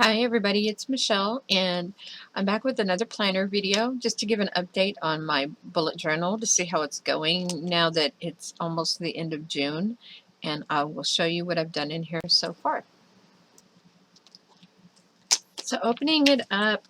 Hi everybody, it's Michelle and I'm back with another planner video just to give an update on my bullet journal to see how it's going now that it's almost the end of June, and I will show you what I've done in here so far. So opening it up,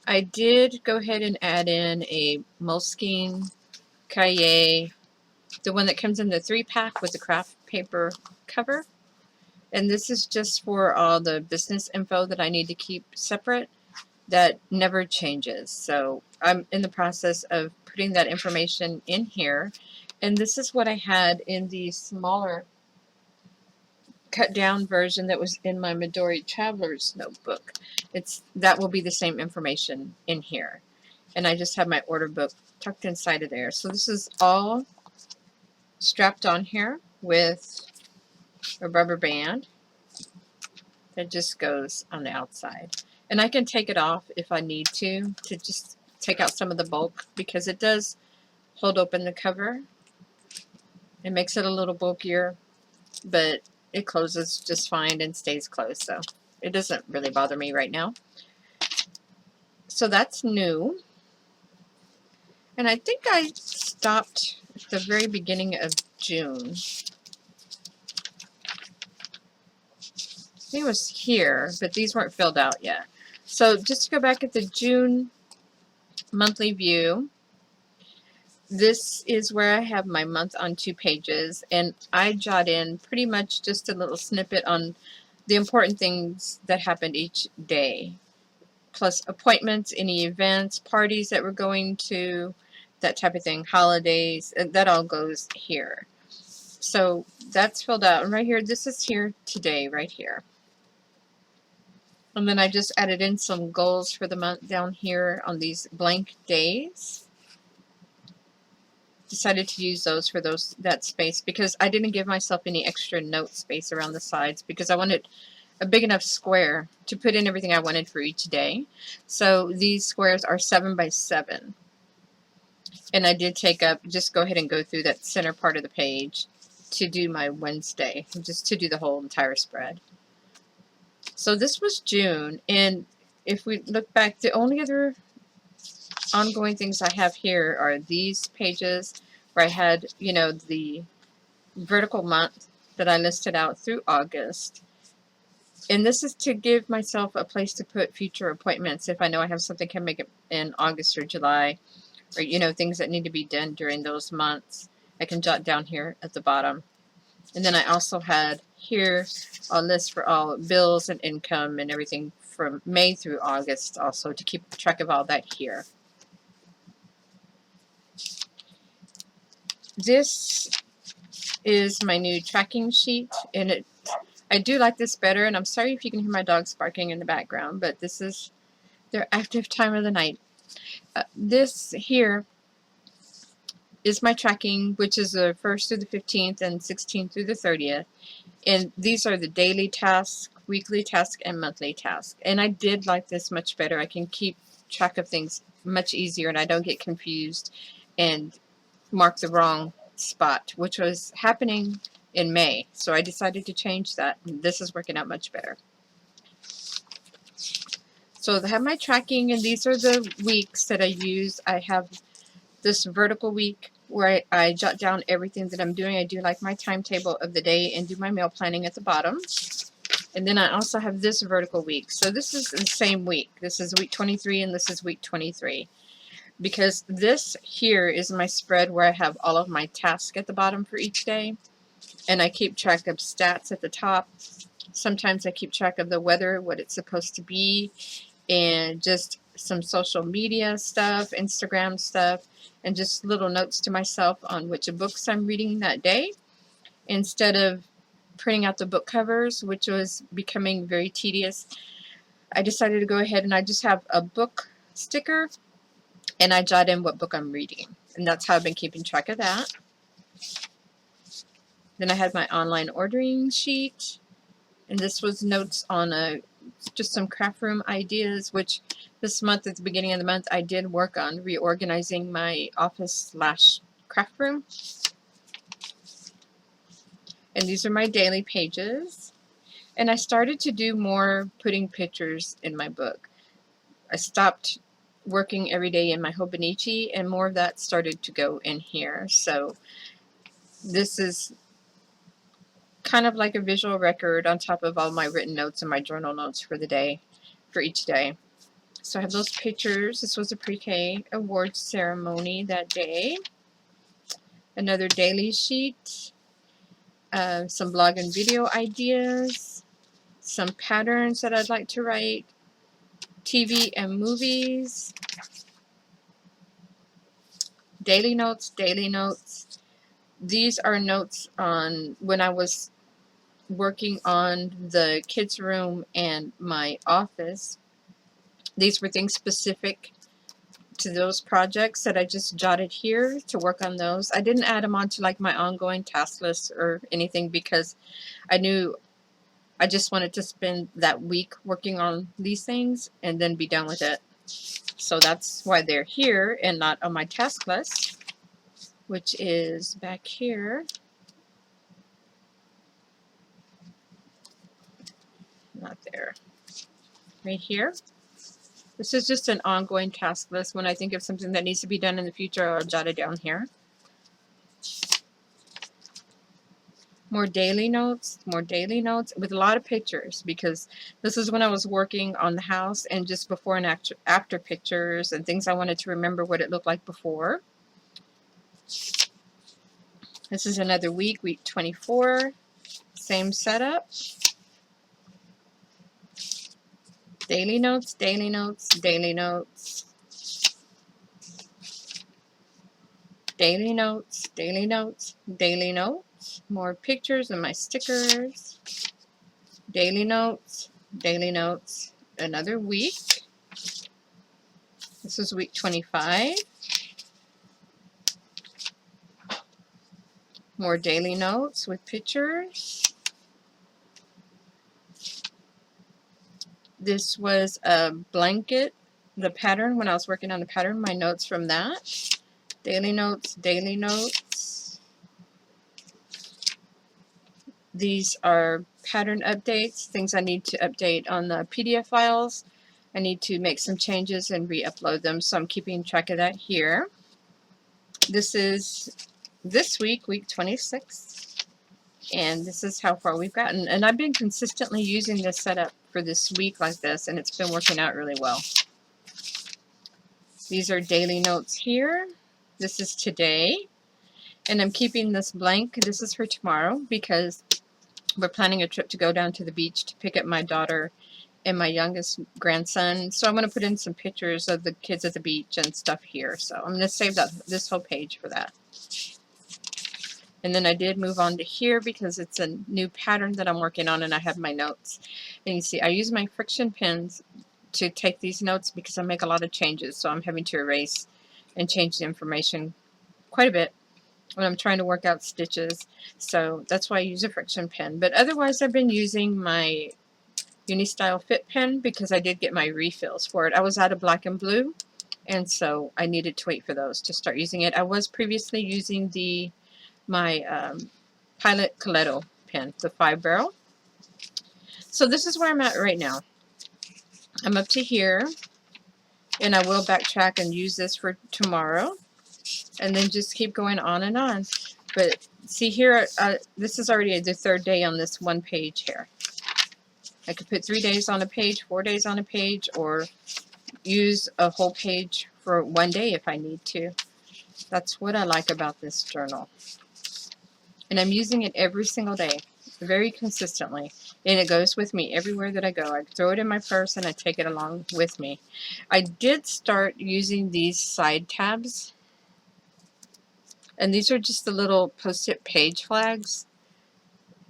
I did go ahead and add in a Moleskine Cahier, the one that comes in the 3-pack with the craft paper cover. And this is just for all the business info that I need to keep separate. That never changes. So I'm in the process of putting that information in here. And this is what I had in the smaller cut down version that was in my Midori Traveler's notebook. That will be the same information in here. And I just have my order book tucked inside of there. So this is all strapped on here with a rubber band that just goes on the outside. And I can take it off if I need to just take out some of the bulk, because it does hold open the cover. It makes it a little bulkier, but it closes just fine and stays closed, so it doesn't really bother me right now. So that's new. And I think I stopped at the very beginning of June. I think it was here, but these weren't filled out yet. So just to go back at the June monthly view, this is where I have my month on 2 pages, and I jot in pretty much just a little snippet on the important things that happened each day, plus appointments, any events, parties that we're going to, that type of thing, holidays, that all goes here. So that's filled out, and right here, this is here today, right here. And then I just added in some goals for the month down here on these blank days. Decided to use those for that space because I didn't give myself any extra note space around the sides, because I wanted a big enough square to put in everything I wanted for each day. So these squares are 7 by 7. And I did just go ahead and go through that center part of the page to do my Wednesday, just to do the whole entire spread. So this was June, and if we look back, the only other ongoing things I have here are these pages where I had, the vertical month that I listed out through August. And this is to give myself a place to put future appointments if I know I have something coming up in August or July, or, things that need to be done during those months. I can jot down here at the bottom. And then I also had here a list for all bills and income and everything from May through August, also to keep track of all that here. This is my new tracking sheet, and I do like this better, and I'm sorry if you can hear my dogs barking in the background, but this is their active time of the night. This here is my tracking, which is the 1st through the 15th and 16th through the 30th. And these are the daily tasks, weekly tasks, and monthly tasks. And I did like this much better. I can keep track of things much easier, and I don't get confused and mark the wrong spot, which was happening in May. So I decided to change that. And this is working out much better. So I have my tracking, and these are the weeks that I use. I have this vertical week where I jot down everything that I'm doing. I do like my timetable of the day and do my meal planning at the bottom. And then I also have this vertical week. So this is the same week. This is week 23 and this is week 23. Because this here is my spread where I have all of my tasks at the bottom for each day. And I keep track of stats at the top. Sometimes I keep track of the weather, what it's supposed to be, and just some social media stuff, Instagram stuff, and just little notes to myself on which books I'm reading that day, instead of printing out the book covers, which was becoming very tedious. I decided to go ahead and I just have a book sticker, and I jot in what book I'm reading, and that's how I've been keeping track of that. Then I had my online ordering sheet, and this was notes on just some craft room ideas, which this month, at the beginning of the month, I did work on reorganizing my office/craft room. And these are my daily pages. And I started to do more putting pictures in my book. I stopped working every day in my Hobonichi, and more of that started to go in here. So this is kind of like a visual record on top of all my written notes and my journal notes for the day, for each day. So I have those pictures. This was a pre-K awards ceremony that day. Another daily sheet. Some blog and video ideas. Some patterns that I'd like to write. TV and movies. Daily notes, daily notes. These are notes on when I was working on the kids' room and my office. These were things specific to those projects that I just jotted here to work on those. I didn't add them onto like my ongoing task list or anything because I knew I just wanted to spend that week working on these things and then be done with it. So that's why they're here and not on my task list, which is back here. Not there. Right here. This is just an ongoing task list. When I think of something that needs to be done in the future, I'll jot it down here. More daily notes with a lot of pictures because this is when I was working on the house and just before and after pictures and things I wanted to remember what it looked like before. This is another week, week 24. Same setup. Daily notes, daily notes, daily notes. Daily notes, daily notes, daily notes. More pictures and my stickers. Daily notes, daily notes. Another week. This is week 25. More daily notes with pictures. This was a blanket, the pattern, when I was working on the pattern, my notes from that. Daily notes, daily notes. These are pattern updates, things I need to update on the PDF files. I need to make some changes and re-upload them, so I'm keeping track of that here. This is this week, week 26, and this is how far we've gotten. And I've been consistently using this setup for this week like this, and it's been working out really well. These are daily notes here. This is today, and I'm keeping this blank. This is for tomorrow because we're planning a trip to go down to the beach to pick up my daughter and my youngest grandson. So I'm going to put in some pictures of the kids at the beach and stuff here. So I'm going to save this whole page for that. And then I did move on to here because it's a new pattern that I'm working on and I have my notes. And you see I use my friction pens to take these notes because I make a lot of changes. So I'm having to erase and change the information quite a bit when I'm trying to work out stitches. So that's why I use a friction pen. But otherwise I've been using my Unistyle Fit pen because I did get my refills for it. I was out of black and blue and so I needed to wait for those to start using it. I was previously using my Pilot Coletto pen, the 5-barrel. So this is where I'm at right now. I'm up to here, and I will backtrack and use this for tomorrow, and then just keep going on and on. But see here, this is already the third day on this one page here. I could put 3 days on a page, 4 days on a page, or use a whole page for one day if I need to. That's what I like about this journal. And I'm using it every single day, very consistently. And it goes with me everywhere that I go. I throw it in my purse and I take it along with me. I did start using these side tabs. And these are just the little post-it page flags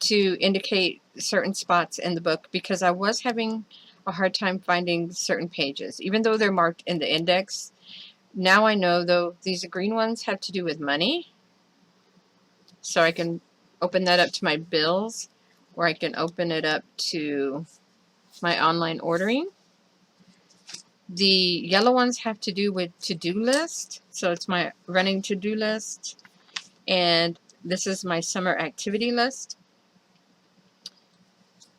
to indicate certain spots in the book because I was having a hard time finding certain pages. Even though they're marked in the index, now I know though these green ones have to do with money. So I can open that up to my bills, or I can open it up to my online ordering. The yellow ones have to do with to-do list. So it's my running to-do list. And this is my summer activity list.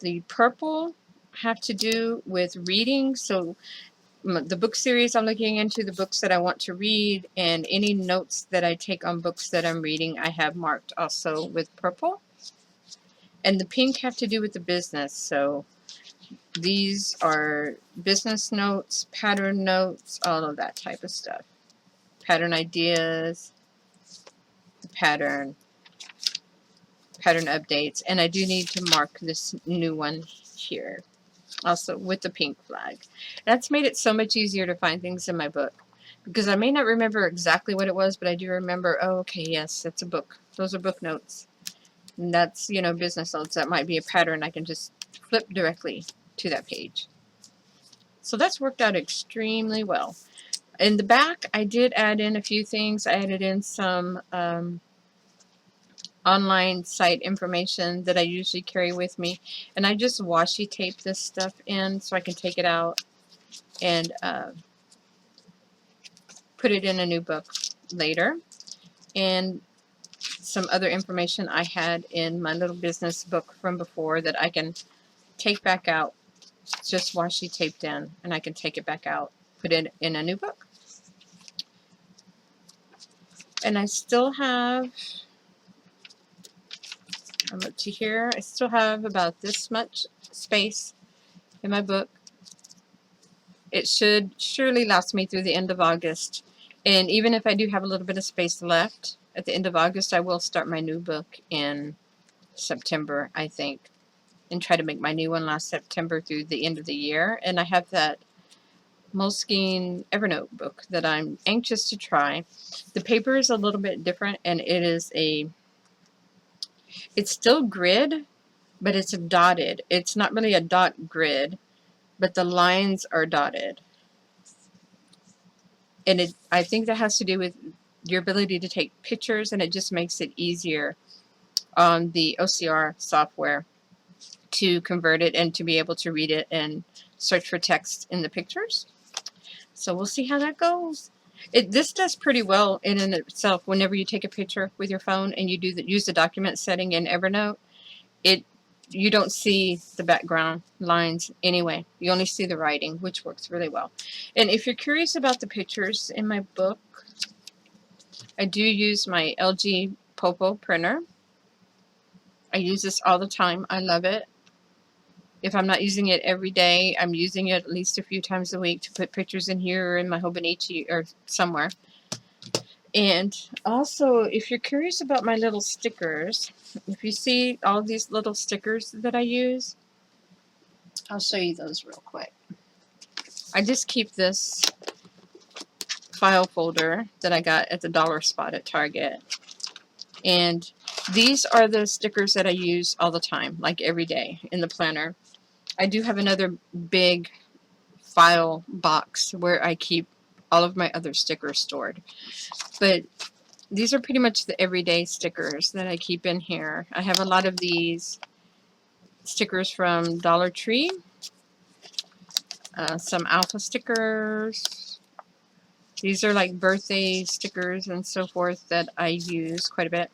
The purple have to do with reading. So the book series I'm looking into, the books that I want to read, and any notes that I take on books that I'm reading, I have marked also with purple. And the pink have to do with the business. So these are business notes, pattern notes, all of that type of stuff. Pattern ideas, pattern updates. And I do need to mark this new one here, also with the pink flag. That's made it so much easier to find things in my book, because I may not remember exactly what it was, but I do remember, oh, okay, yes, that's a book. Those are book notes. And that's, you know, business notes. That might be a pattern. I can just flip directly to that page. So that's worked out extremely well. In the back, I did add in a few things. I added in some online site information that I usually carry with me, and I just washi tape this stuff in so I can take it out and put it in a new book later. And some other information I had in my little business book from before that I can take back out, just washi taped in, and I can take it back out, put it in a new book. And I still have, I'm up to here, I still have about this much space in my book. It should surely last me through the end of August. And even if I do have a little bit of space left at the end of August, I will start my new book in September, I think, and try to make my new one last September through the end of the year. And I have that Moleskine Evernote book that I'm anxious to try. The paper is a little bit different, and it is it's still grid, but it's dotted. It's not really a dot grid, but the lines are dotted. And I think that has to do with your ability to take pictures, and it just makes it easier on the OCR software to convert it and to be able to read it and search for text in the pictures. So we'll see how that goes. This does pretty well in and of itself. Whenever you take a picture with your phone and you use the document setting in Evernote, you don't see the background lines anyway. You only see the writing, which works really well. And if you're curious about the pictures in my book, I do use my LG Popo printer. I use this all the time. I love it. If I'm not using it every day, I'm using it at least a few times a week to put pictures in here or in my Hobonichi or somewhere. And also, if you're curious about my little stickers, if you see all these little stickers that I use, I'll show you those real quick. I just keep this file folder that I got at the dollar spot at Target. And these are the stickers that I use all the time, like every day in the planner. I do have another big file box where I keep all of my other stickers stored. But these are pretty much the everyday stickers that I keep in here. I have a lot of these stickers from Dollar Tree. Some alpha stickers. These are like birthday stickers and so forth that I use quite a bit.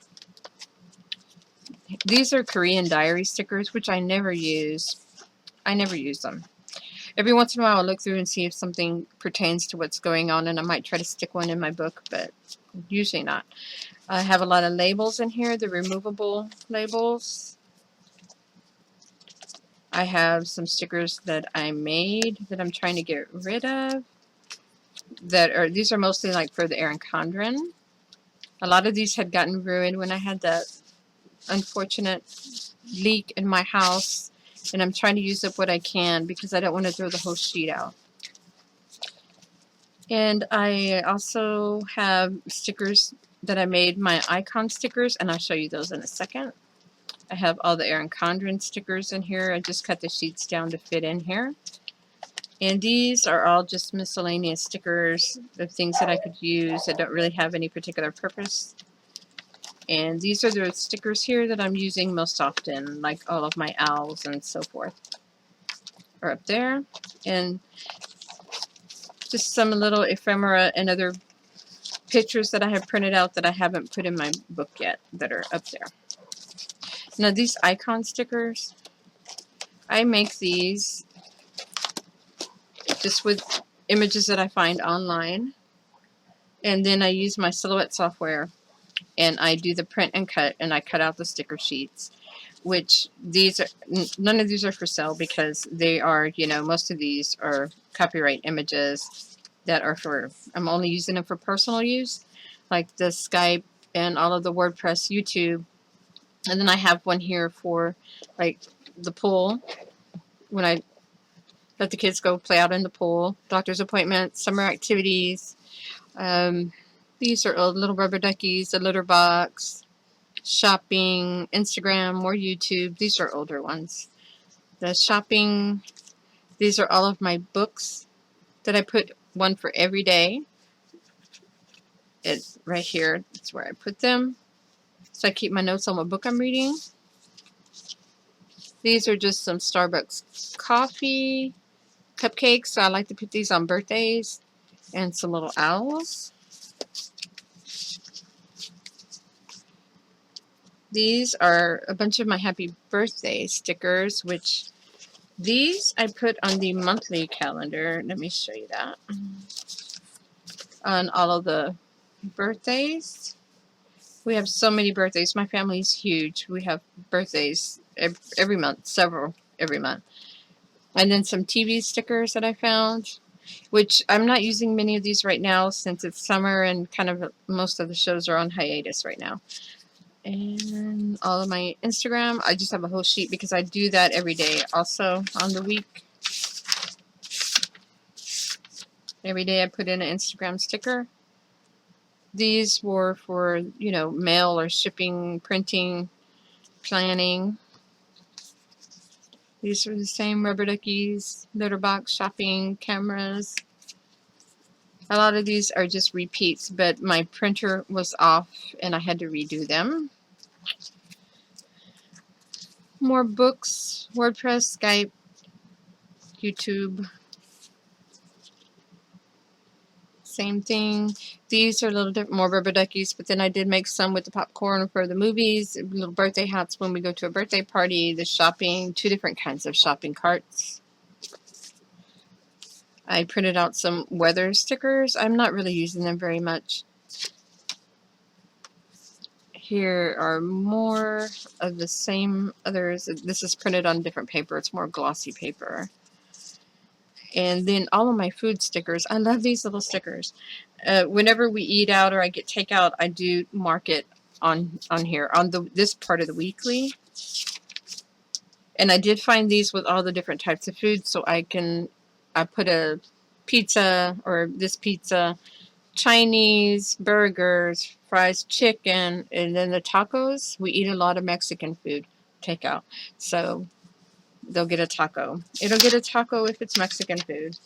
These are Korean diary stickers, which I never use. I never use them. Every once in a while I'll look through and see if something pertains to what's going on, and I might try to stick one in my book, but usually not. I have a lot of labels in here, the removable labels. I have some stickers that I made that I'm trying to get rid of. These are mostly like for the Erin Condren. A lot of these had gotten ruined when I had that unfortunate leak in my house, and I'm trying to use up what I can because I don't want to throw the whole sheet out. And I also have stickers that I made, my icon stickers, and I'll show you those in a second. I have all the Erin Condren stickers in here. I just cut the sheets down to fit in here. And these are all just miscellaneous stickers of things that I could use that don't really have any particular purpose. And these are the stickers here that I'm using most often, like all of my owls and so forth are up there. And just some little ephemera and other pictures that I have printed out that I haven't put in my book yet that are up there. Now these icon stickers, I make these just with images that I find online, and then I use my Silhouette software, and I do the print and cut, and I cut out the sticker sheets, which these are, none of these are for sale because they are, you know, most of these are copyright images that are for, I'm only using them for personal use, like the Skype and all of the WordPress, YouTube. And then I have one here for like the pool, when I let the kids go play out in the pool, doctor's appointments, summer activities. These are old little rubber duckies, a litter box, shopping, Instagram, more YouTube. These are older ones. The shopping, these are all of my books that I put one for every day. It's right here. That's where I put them. So I keep my notes on what book I'm reading. These are just some Starbucks coffee cupcakes. So I like to put these on birthdays, and some little owls. These are a bunch of my happy birthday stickers, which these I put on the monthly calendar. Let me show you that. On all of the birthdays. We have so many birthdays. My family's huge. We have birthdays every month, several every month. And then some TV stickers that I found, which I'm not using many of these right now since it's summer and kind of most of the shows are on hiatus right now. And all of my Instagram, I just have a whole sheet because I do that every day also on the week. Every day I put in an Instagram sticker. These were for, you know, mail or shipping, printing, planning. These are the same rubber duckies, litter box, shopping, cameras. A lot of these are just repeats, but my printer was off and I had to redo them. More books, WordPress, Skype, YouTube. Same thing. These are a little bit more rubber duckies, but then I did make some with the popcorn for the movies, little birthday hats when we go to a birthday party, the shopping, 2 different kinds of shopping carts. I printed out some weather stickers. I'm not really using them very much. Here are more of the same others. This is printed on different paper. It's more glossy paper. And then all of my food stickers. I love these little stickers. Whenever we eat out or I get takeout, I do mark it on here, on this part of the weekly. And I did find these with all the different types of food, so I put a pizza, or this pizza, Chinese, burgers, fries, chicken, and then the tacos. We eat a lot of Mexican food takeout, so they'll get a taco. It'll get a taco if it's Mexican food.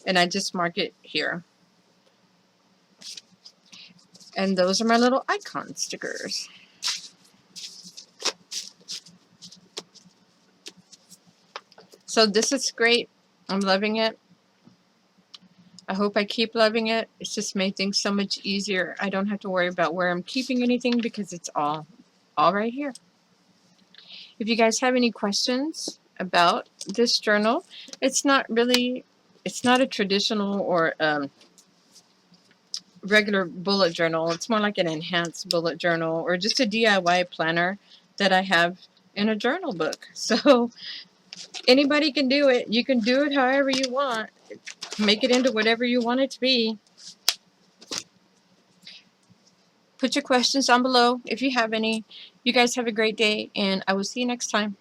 And I just mark it here. And those are my little icon stickers. So this is great. I'm loving it. I hope I keep loving it. It's just made things so much easier. I don't have to worry about where I'm keeping anything because it's all right here. If you guys have any questions about this journal, it's not a traditional or regular bullet journal. It's more like an enhanced bullet journal or just a DIY planner that I have in a journal book. So anybody can do it. You can do it however you want. Make it into whatever you want it to be. Put your questions down below if you have any. You guys have a great day, and I will see you next time.